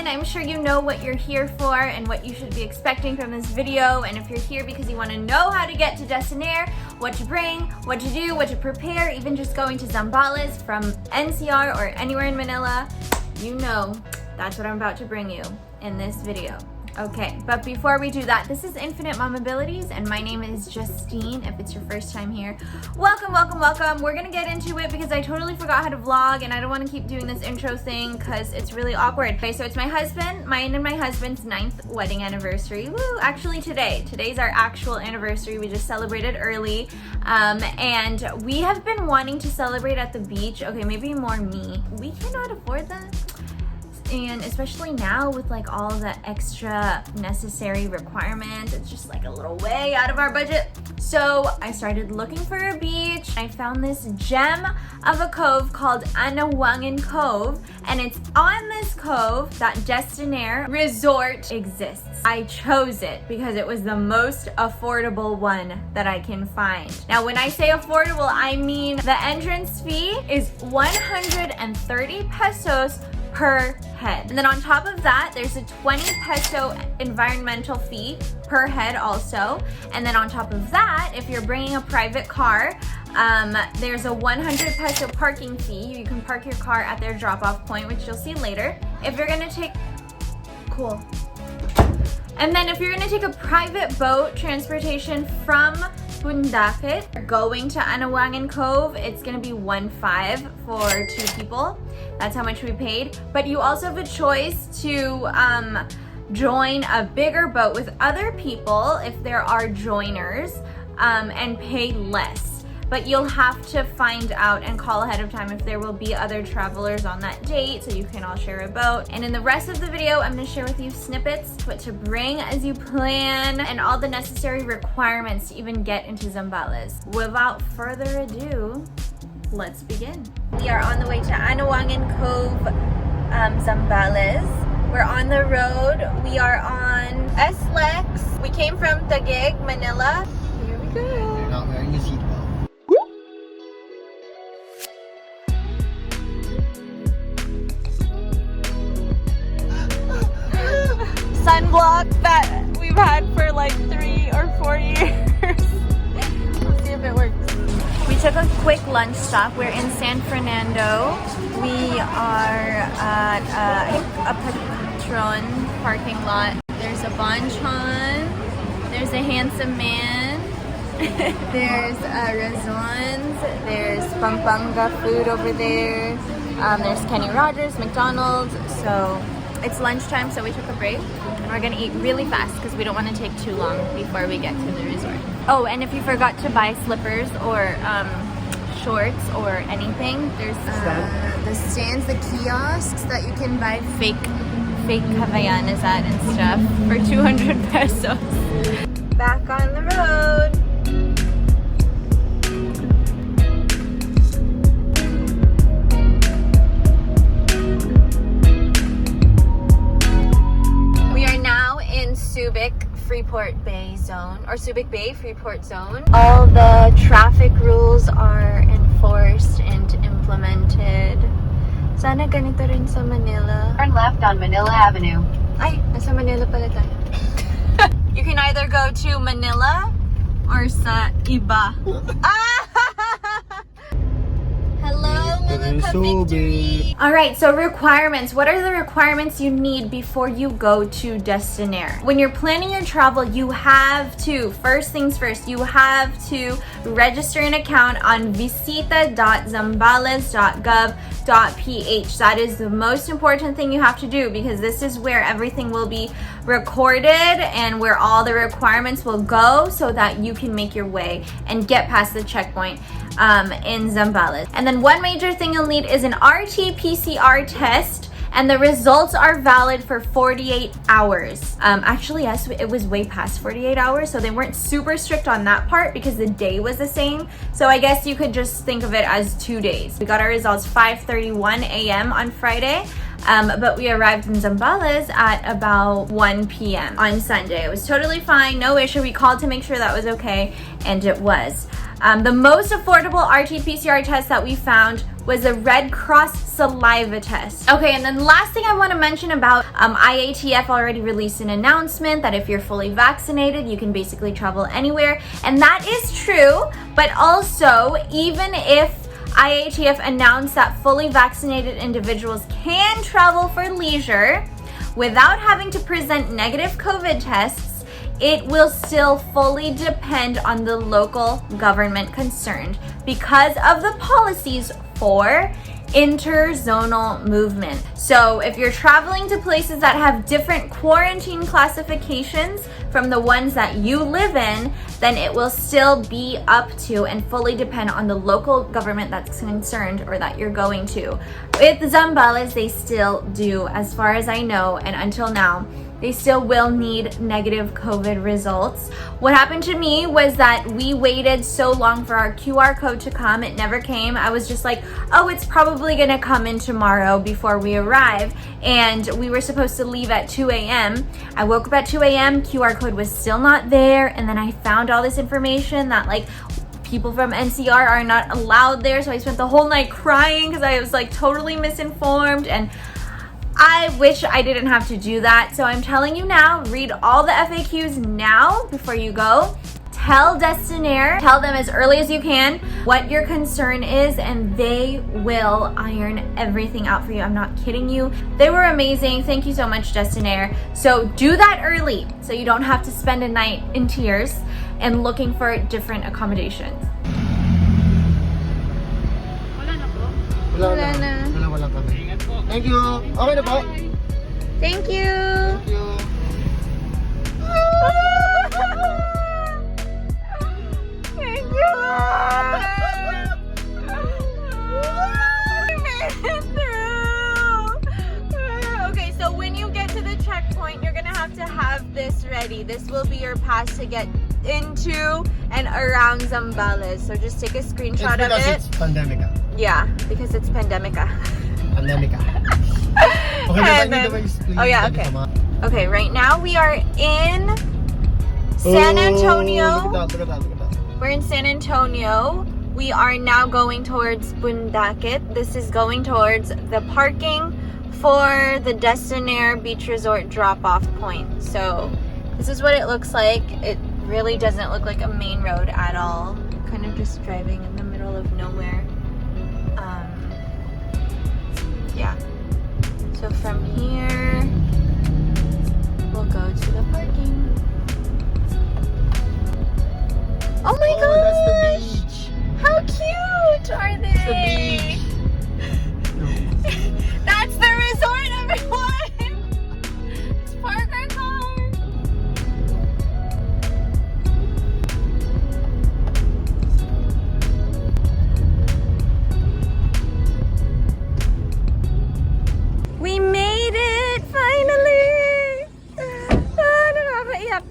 in, I'm sure you know what you're here for and what you should be expecting from this video. And if you're here because you want to know how to get to Destinare, what to bring, what to do, what to prepare, even just going to Zambales from NCR or anywhere in Manila, you know that's what I'm about to bring you in this video. Okay, but before we do that, this is Infinite Mamabilities, and my name is Justine. If it's your first time here, welcome, welcome, welcome. We're gonna get into it because I totally forgot how to vlog, and I don't want to keep doing this intro thing because it's really awkward. Okay, so it's mine and my husband's 9th wedding anniversary. Woo! Actually, today's our actual anniversary. We just celebrated early, and we have been wanting to celebrate at the beach. Okay, maybe more me. We cannot afford that. And especially now with like all the extra necessary requirements, it's just like a little way out of our budget. So I started looking for a beach. I found this gem of a cove called ANAWANGIN Cove, and it's on this cove that Destinare resort exists. I chose it because it was the most affordable one that I can find. Now when I say affordable, I mean the entrance fee is 130 pesos per head. And then on top of that, there's a 20 peso environmental fee per head also. And then on top of that, if you're bringing a private car, there's a 100 peso parking fee. You can park your car at their drop-off point, which you'll see later. If you're gonna take, cool. And then if you're gonna take a private boat transportation from Bundakit going to ANAWANGIN Cove, it's gonna be 1.5 for 2 people. That's how much we paid. But you also have a choice to join a bigger boat with other people if there are joiners, and pay less. But you'll have to find out and call ahead of time if there will be other travelers on that date, so you can all share a boat. And in the rest of the video, I'm gonna share with you snippets, what to bring as you plan, and all the necessary requirements to even get into Zambales. Without further ado, let's begin. We are on the way to ANAWANGIN Cove, Zambales. We're on the road. We are on SLEX. We came from Taguig, Manila. Here we go. You're not wearing a seatbelt. Sunblock that we've had for like 3 or 4 years. Let's see if it works. We took a quick lunch stop. We're in San Fernando. We are at a Patron parking lot. There's a Bonchon. There's a Handsome Man. There's Razons. There's Pampanga food over there. There's Kenny Rogers, McDonald's. So it's lunchtime, so we took a break. We're gonna eat really fast because we don't want to take too long before we get to the resort. Oh, and if you forgot to buy slippers or shorts or anything, there's the stands, the kiosks that you can buy fake Havaianas at and stuff for 200 pesos. Back on the road. Subic Freeport Bay Zone, or Subic Bay Freeport Zone. All the traffic rules are enforced and implemented. Sana ganito rin sa Manila. Turn left on Manila Avenue. Ay, nasa Manila pala tayo. You can either go to Manila or sa iba. Hello, Malaka Victory. All right, so requirements. What are the requirements you need before you go to Destinare? When you're planning your travel, you have to, first things first, you have to register an account on visita.zambales.gov.ph. That is the most important thing you have to do because this is where everything will be recorded and where all the requirements will go so that you can make your way and get past the checkpoint in Zambales. And then one major thing you'll need is an RT-PCR test, and the results are valid for 48 hours. Actually, yes, it was way past 48 hours, so they weren't super strict on that part because the day was the same. So I guess you could just think of it as 2 days. We got our results 5:31 a.m. on Friday. But we arrived in Zambales at about 1 p.m. on Sunday. It was totally fine, no issue. We called to make sure that was okay, and it was. The most affordable RT-PCR test that we found was a Red Cross saliva test. Okay, and then last thing I want to mention about IATF already released an announcement that if you're fully vaccinated, you can basically travel anywhere, and that is true, but also even if IATF announced that fully vaccinated individuals can travel for leisure without having to present negative COVID tests, it will still fully depend on the local government concerned because of the policies for interzonal movement. So if you're traveling to places that have different quarantine classifications from the ones that you live in, then it will still be up to and fully depend on the local government that's concerned or that you're going to. With Zambales, they still do, as far as I know, and until now, they still will need negative COVID results. What happened to me was that we waited so long for our QR code to come. It never came. I was just like, oh, it's probably gonna come in tomorrow before we arrive. And we were supposed to leave at 2 a.m. I woke up at 2 a.m. QR code was still not there. And then I found all this information that like people from NCR are not allowed there. So I spent the whole night crying because I was like totally misinformed, and I wish I didn't have to do that. So I'm telling you now, read all the FAQs now before you go. Tell Destinare, tell them as early as you can what your concern is, and they will iron everything out for you. I'm not kidding you. They were amazing. Thank you so much, Destinare. So do that early so you don't have to spend a night in tears and looking for different accommodations. Wala kami. Thank you. Okay na po? Thank you. Thank you. Thank you. Okay, so when you get to the checkpoint, you're gonna have to have this ready. This will be your pass to get into and around Zambales. So just take a screenshot of it. It's pandemica. Yeah, because it's pandemica. Pandemica. And then, oh yeah, okay. Okay, right now we are in San Antonio. We're in San Antonio. We are now going towards Bundakit. This is going towards the parking for the Destinare Beach Resort drop-off point. So this is what it looks like. It really doesn't look like a main road at all. Kind of just driving in the middle of nowhere. Yeah. So from here, we'll go to the parking. Oh my gosh! That's the beach. How cute are they? The beach. That's the resort, everyone! Let's park our car. We made it, finally!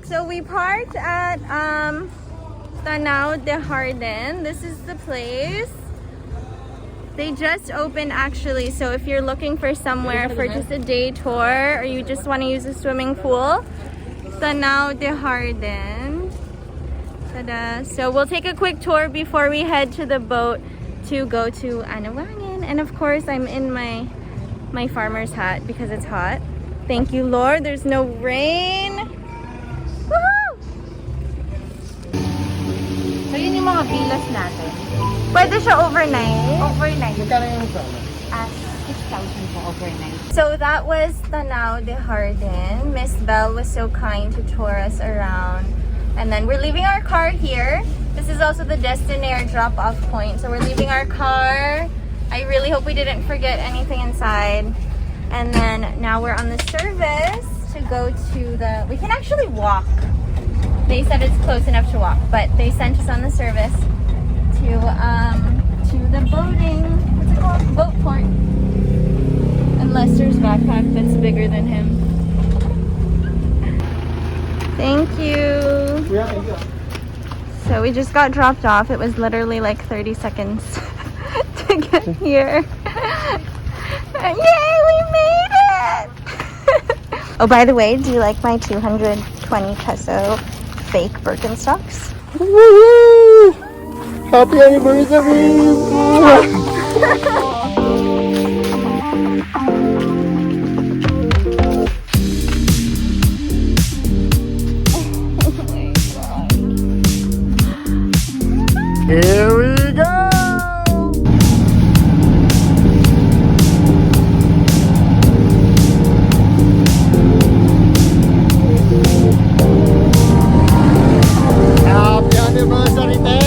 So we parked at Tanaw de Harden. This is the place. They just opened actually, so if you're looking for somewhere for just a day tour or you just want to use a swimming pool, Tanaw de Harden. Ta-da. So we'll take a quick tour before we head to the boat to go to ANAWANGIN. And of course I'm in my farmer's hat because it's hot. Thank you, Lord, there's no rain. Woohoo! So yun yung mga villas natin. Pwede siya overnight. Overnight. Magkano yung sa ano? 6,000 po overnight. So that was Tanaw de Harden. Miss Belle was so kind to tour us around. And then we're leaving our car here. This is also the Destinare drop-off point. So we're leaving our car. I really hope we didn't forget anything inside. And then now we're on the service to go to the... We can actually walk. They said it's close enough to walk, but they sent us on the service to the boating. What's it called? Boat port. And Lester's backpack that's bigger than him. Thank you. Yeah, thank you. So we just got dropped off. It was literally like 30 seconds to get here. Yay, we made it! Oh, by the way, do you like my 220 peso fake Birkenstocks? Woo! Happy anniversary! Here we go! Happy anniversary, te!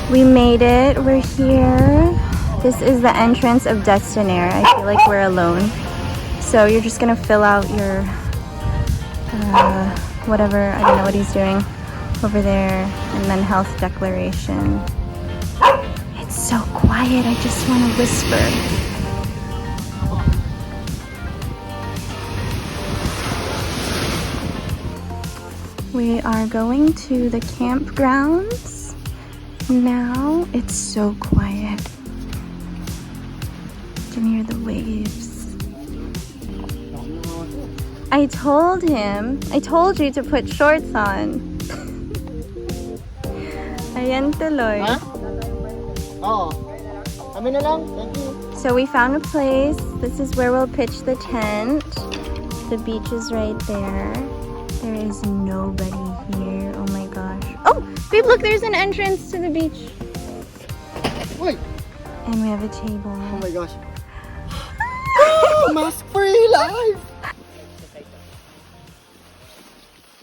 We made it. We're here. This is the entrance of Destinare. I feel like we're alone. So you're just gonna fill out your whatever, I don't know what he's doing over there, and then health declaration. It's so quiet. I just want to whisper. We are going to the campgrounds. Now it's so quiet. You can hear the waves. I told you to put shorts on. Ayan tuloy. Ha? Oo. Kami na lang. Thank you. So we found a place. This is where we'll pitch the tent. The beach is right there. There is nobody here. Oh my gosh. Oh, babe, look, there's an entrance to the beach. Uy! And we have a table. Oh my gosh. Mask free life!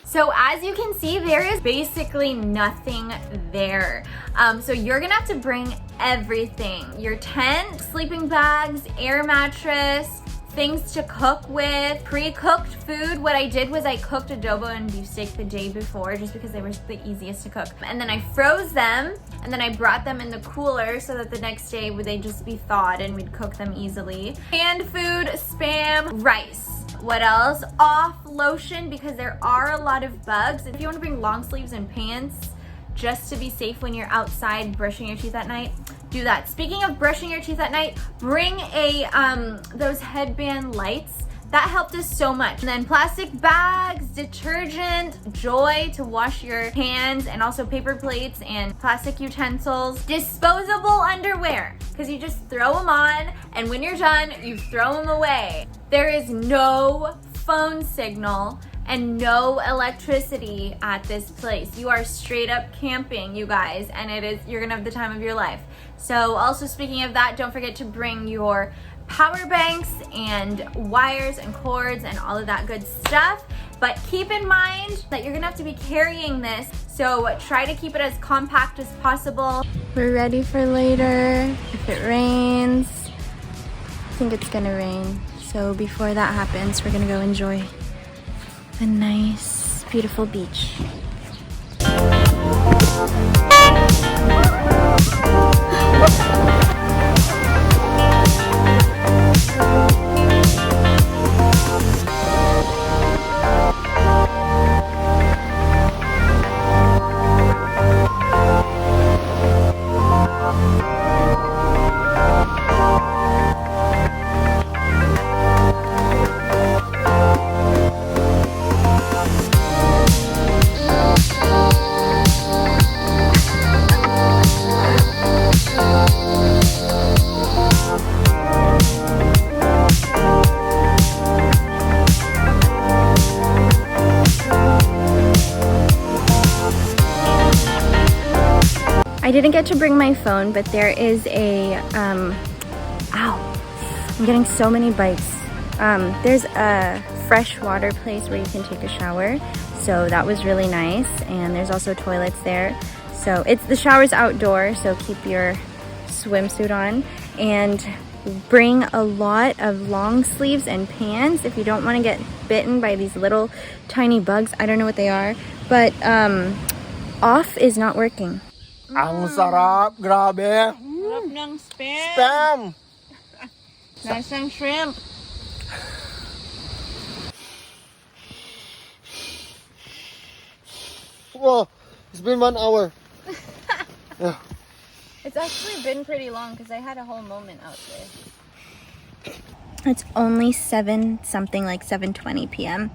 So as you can see, there is basically nothing there. So you're gonna have to bring everything. Your tent, sleeping bags, air mattress, things to cook with, pre-cooked food. What I did was I cooked adobo and beef steak the day before just because they were the easiest to cook. And then I froze them and then I brought them in the cooler so that the next day they'd just be thawed and we'd cook them easily. Canned food, Spam, rice. What else? Off lotion because there are a lot of bugs. If you want to bring long sleeves and pants just to be safe when you're outside brushing your teeth at night, do that. Speaking of brushing your teeth at night, bring a those headband lights. That helped us so much. And then plastic bags, detergent, Joy to wash your hands, and also paper plates and plastic utensils. Disposable underwear, because you just throw them on and when you're done, you throw them away. There is no phone signal and no electricity at this place. You are straight up camping, you guys, and you're gonna have the time of your life. So also speaking of that, don't forget to bring your power banks and wires and cords and all of that good stuff. But keep in mind that you're gonna have to be carrying this, so try to keep it as compact as possible. We're ready for later. If it rains, I think it's gonna rain. So before that happens, we're gonna go enjoy the nice, beautiful beach. I didn't get to bring my phone, but there is a, ow, I'm getting so many bites. There's a freshwater place where you can take a shower. So that was really nice. And there's also toilets there. So the shower's outdoor, so keep your swimsuit on. And bring a lot of long sleeves and pants if you don't want to get bitten by these little tiny bugs. I don't know what they are, but off is not working. Ang sarap, grabe. Sarap ng spam. Spam. Lasang shrimp. Whoa, it's been 1 hour. Yeah. It's actually been pretty long because I had a whole moment out there. It's only 7 something, like 7:20 p.m.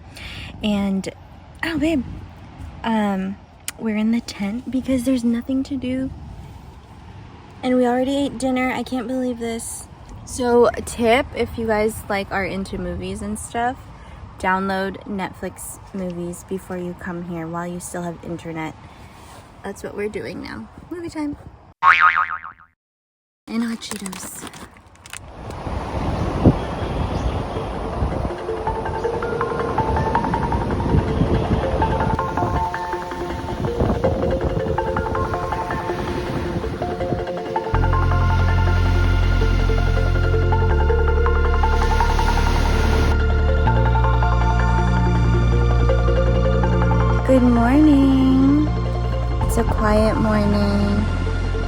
and oh babe, we're in the tent because there's nothing to do. And we already ate dinner. I can't believe this. So tip, if you guys like are into movies and stuff, download Netflix movies before you come here while you still have internet. That's what we're doing now. Movie time. And hot Cheetos. Good morning. It's a quiet morning.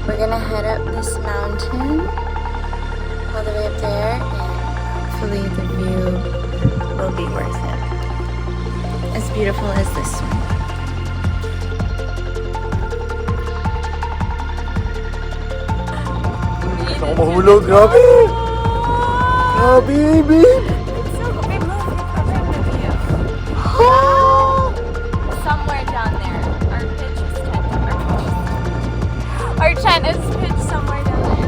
We're gonna head up this mountain all the way up there, and hopefully the view will be worth it. As beautiful as this one. Ako mahulog, grabe! Grabe, babe! Somewhere down there. Our pitch is 10. Our tent is pitched somewhere down there.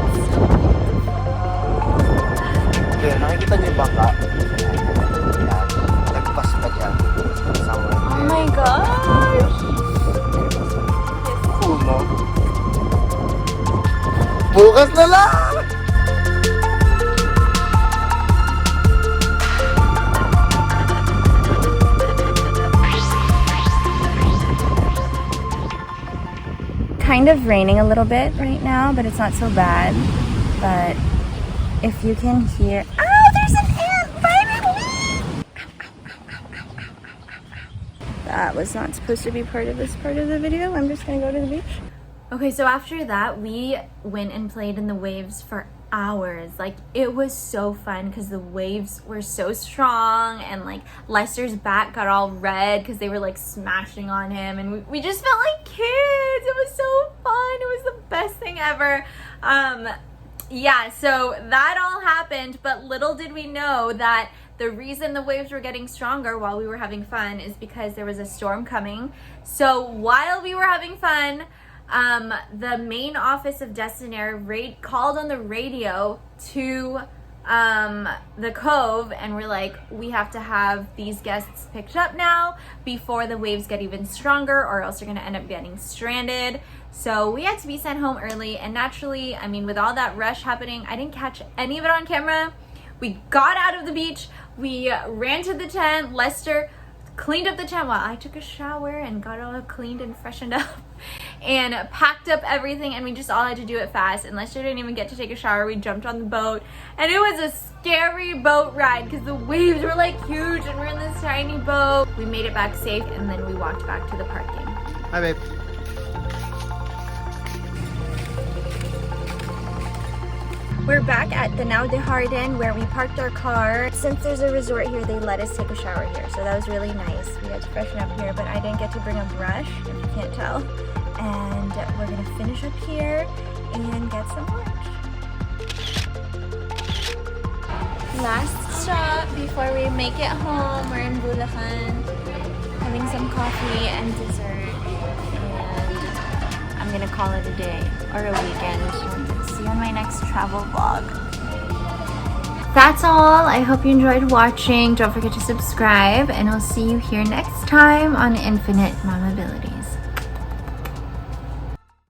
Okay, nakikita niyo yung bangka? Yan. Nagpas ka dyan. Oh my gosh! Cool mo. Bukas na lang! Kind of raining a little bit right now, but it's not so bad. But if you can hear, oh, there's an ant biting me! That was not supposed to be part of this part of the video. I'm just gonna go to the beach. Okay, so after that, we went and played in the waves for hours. Like, it was so fun because the waves were so strong, and like Lester's back got all red because they were like smashing on him, and we just felt like kids. It was so fun. It was the best thing ever. Yeah, so that all happened, but little did we know that the reason the waves were getting stronger while we were having fun is because there was a storm coming. So while we were having fun, the main office of Destinare called on the radio to the Cove, and we're like, we have to have these guests picked up now before the waves get even stronger, or else you're gonna end up getting stranded. So we had to be sent home early, and naturally, I mean, with all that rush happening, I didn't catch any of it on camera. We got out of the beach, we ran to the tent, Lester cleaned up the tent while I took a shower and got all cleaned and freshened up and packed up everything, and we just all had to do it fast, and Lester didn't even get to take a shower. We jumped on the boat, and it was a scary boat ride because the waves were like huge and we're in this tiny boat. We made it back safe, and then we walked back to the parking. Hi, babe. We're back at the Now de Harden where we parked our car. Since there's a resort here, they let us take a shower here, so that was really nice. We had to freshen up here, but I didn't get to bring a brush, if you can't tell. And we're gonna finish up here and get some lunch. Last stop before we make it home. We're in Bulacan, having some coffee and dessert, and I'm gonna call it a day or a weekend. See you on my next travel vlog. That's all. I hope you enjoyed watching. Don't forget to subscribe, and I'll see you here next time on Infinite Mamabilities.